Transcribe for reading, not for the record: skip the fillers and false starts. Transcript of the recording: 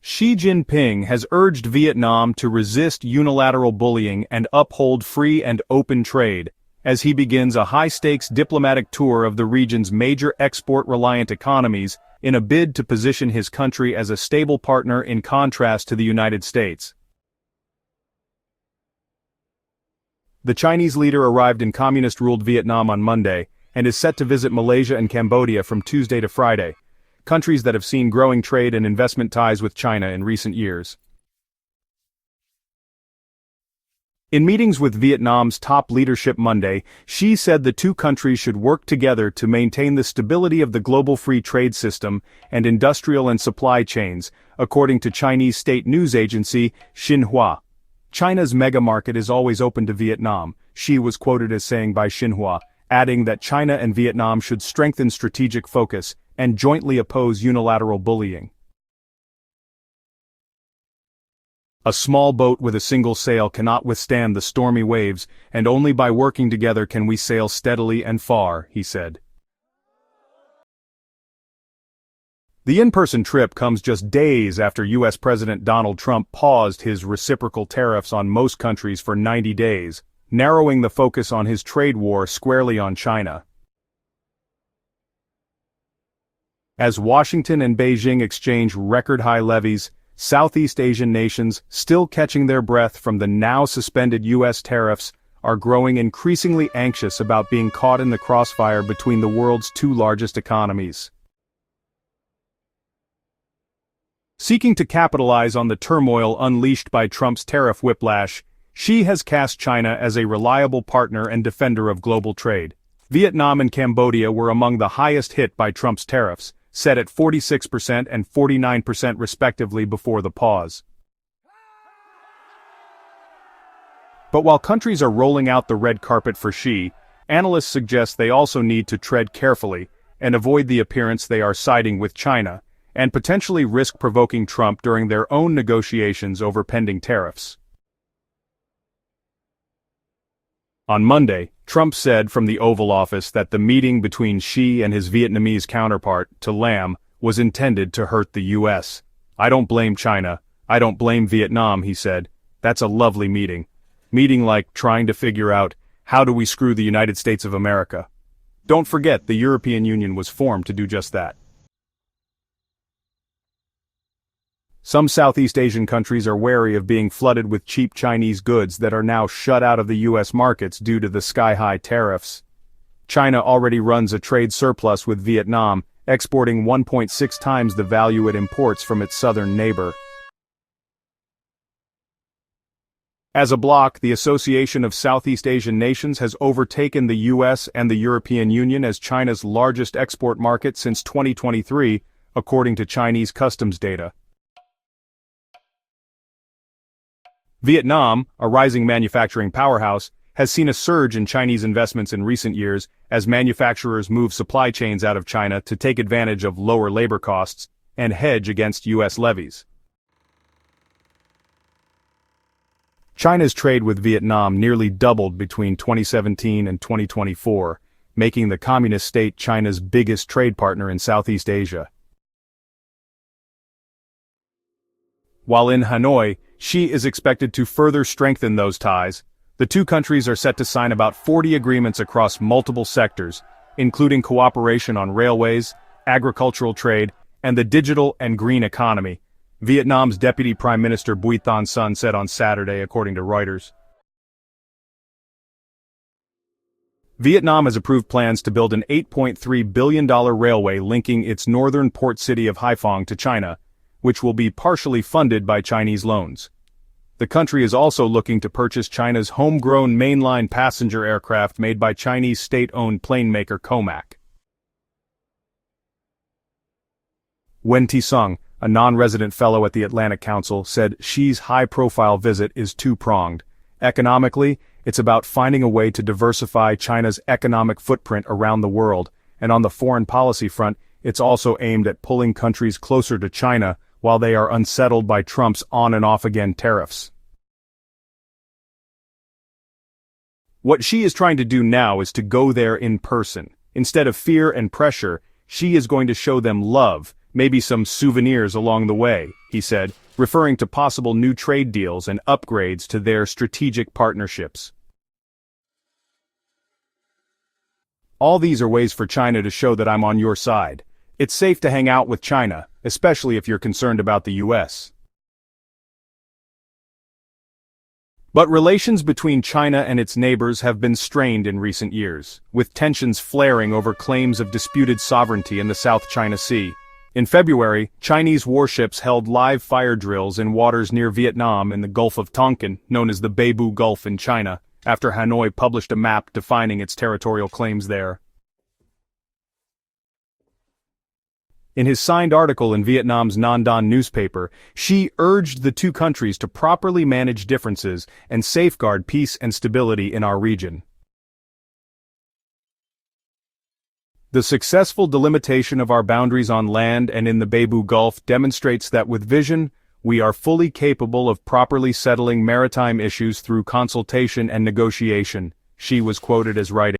Xi Jinping has urged Vietnam to resist unilateral bullying and uphold free and open trade, as he begins a high-stakes diplomatic tour of the region's major export-reliant economies in a bid to position his country as a stable partner in contrast to the United States. The Chinese leader arrived in communist-ruled Vietnam on Monday and is set to visit Malaysia and Cambodia from Tuesday to Friday, countries that have seen growing trade and investment ties with China in recent years. In meetings with Vietnam's top leadership Monday, Xi said the two countries should work together to maintain the stability of the global free trade system and industrial and supply chains, according to Chinese state news agency Xinhua. China's mega-market is always open to Vietnam, Xi was quoted as saying by Xinhua, adding that China and Vietnam should strengthen strategic focus and jointly oppose unilateral bullying. A small boat with a single sail cannot withstand the stormy waves, and only by working together can we sail steadily and far, he said. The in-person trip comes just days after U.S. President Donald Trump paused his reciprocal tariffs on most countries for 90 days, narrowing the focus on his trade war squarely on China. As Washington and Beijing exchange record-high levies, Southeast Asian nations, still catching their breath from the now-suspended U.S. tariffs, are growing increasingly anxious about being caught in the crossfire between the world's two largest economies. Seeking to capitalize on the turmoil unleashed by Trump's tariff whiplash, Xi has cast China as a reliable partner and defender of global trade. Vietnam and Cambodia were among the highest hit by Trump's tariffs, set at 46% and 49% respectively before the pause. But while countries are rolling out the red carpet for Xi, analysts suggest they also need to tread carefully and avoid the appearance they are siding with China, and potentially risk provoking Trump during their own negotiations over pending tariffs. On Monday, Trump said from the Oval Office that the meeting between Xi and his Vietnamese counterpart, To Lam, was intended to hurt the U.S. "I don't blame China, I don't blame Vietnam," he said. "That's a lovely meeting. Meeting like trying to figure out, how do we screw the United States of America?" Don't forget the European Union was formed to do just that. Some Southeast Asian countries are wary of being flooded with cheap Chinese goods that are now shut out of the U.S. markets due to the sky-high tariffs. China already runs a trade surplus with Vietnam, exporting 1.6 times the value it imports from its southern neighbor. As a bloc, the Association of Southeast Asian Nations has overtaken the U.S. and the European Union as China's largest export market since 2023, according to Chinese customs data. Vietnam, a rising manufacturing powerhouse, has seen a surge in Chinese investments in recent years as manufacturers move supply chains out of China to take advantage of lower labor costs and hedge against U.S. levies. China's trade with Vietnam nearly doubled between 2017 and 2024, making the communist state China's biggest trade partner in Southeast Asia. While in Hanoi, Xi is expected to further strengthen those ties. The two countries are set to sign about 40 agreements across multiple sectors, including cooperation on railways, agricultural trade, and the digital and green economy, Vietnam's Deputy Prime Minister Bui Thanh Son said on Saturday, according to Reuters. Vietnam has approved plans to build an $8.3 billion railway linking its northern port city of Haiphong to China, which will be partially funded by Chinese loans. The country is also looking to purchase China's homegrown mainline passenger aircraft made by Chinese state-owned plane maker Comac. Wen-ti, a non-resident fellow at the Atlantic Council, said Xi's high-profile visit is two-pronged. Economically, it's about finding a way to diversify China's economic footprint around the world, and on the foreign policy front, it's also aimed at pulling countries closer to China while they are unsettled by Trump's on-and-off-again tariffs. What Xi is trying to do now is to go there in person. Instead of fear and pressure, Xi is going to show them love, maybe some souvenirs along the way, he said, referring to possible new trade deals and upgrades to their strategic partnerships. All these are ways for China to show that I'm on your side. It's safe to hang out with China, especially if you're concerned about the US. But relations between China and its neighbors have been strained in recent years, with tensions flaring over claims of disputed sovereignty in the South China Sea. In February, Chinese warships held live fire drills in waters near Vietnam in the Gulf of Tonkin, known as the Beibu Gulf in China, after Hanoi published a map defining its territorial claims there. In his signed article in Vietnam's Nam Dan newspaper, Xi urged the two countries to properly manage differences and safeguard peace and stability in our region. The successful delimitation of our boundaries on land and in the Beibu Gulf demonstrates that with vision, we are fully capable of properly settling maritime issues through consultation and negotiation, Xi was quoted as writing.